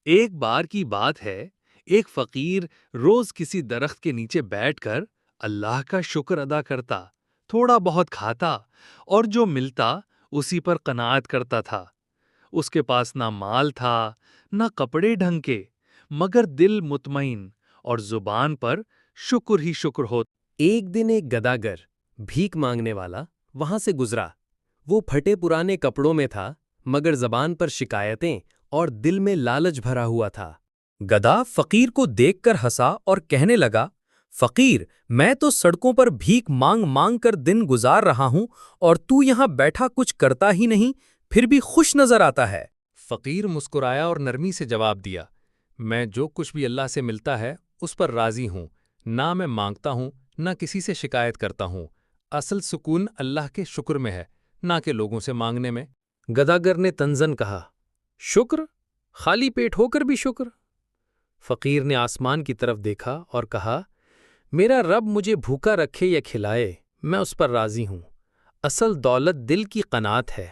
ایک بار کی بات ہے، ایک فقیر روز کسی درخت کے نیچے بیٹھ کر اللہ کا شکر ادا کرتا، تھوڑا بہت کھاتا اور جو ملتا اسی پر قناعت کرتا تھا۔ اس کے پاس نہ مال تھا، نہ کپڑے ڈھنگ کے، مگر دل مطمئن اور زبان پر شکر ہی شکر ہوتا۔ ایک دن ایک گداگر بھیک مانگنے والا وہاں سے گزرا۔ وہ پھٹے پرانے کپڑوں میں تھا، مگر زبان پر شکایتیں اور دل میں لالچ بھرا ہوا تھا۔ گدھا فقیر کو دیکھ کر ہنسا اور کہنے لگا، فقیر، میں تو سڑکوں پر بھیک مانگ مانگ کر دن گزار رہا ہوں اور تو یہاں بیٹھا کچھ کرتا ہی نہیں، پھر بھی خوش نظر آتا ہے۔ فقیر مسکرایا اور نرمی سے جواب دیا، میں جو کچھ بھی اللہ سے ملتا ہے اس پر راضی ہوں، نہ میں مانگتا ہوں نہ کسی سے شکایت کرتا ہوں۔ اصل سکون اللہ کے شکر میں ہے، نہ کہ لوگوں سے مانگنے میں۔ گداگر نے تنزن کہا، شکر؟ خالی پیٹ ہو کر بھی شکر؟ فقیر نے آسمان کی طرف دیکھا اور کہا، میرا رب مجھے بھوکا رکھے یا کھلائے، میں اس پر راضی ہوں۔ اصل دولت دل کی قناعت ہے۔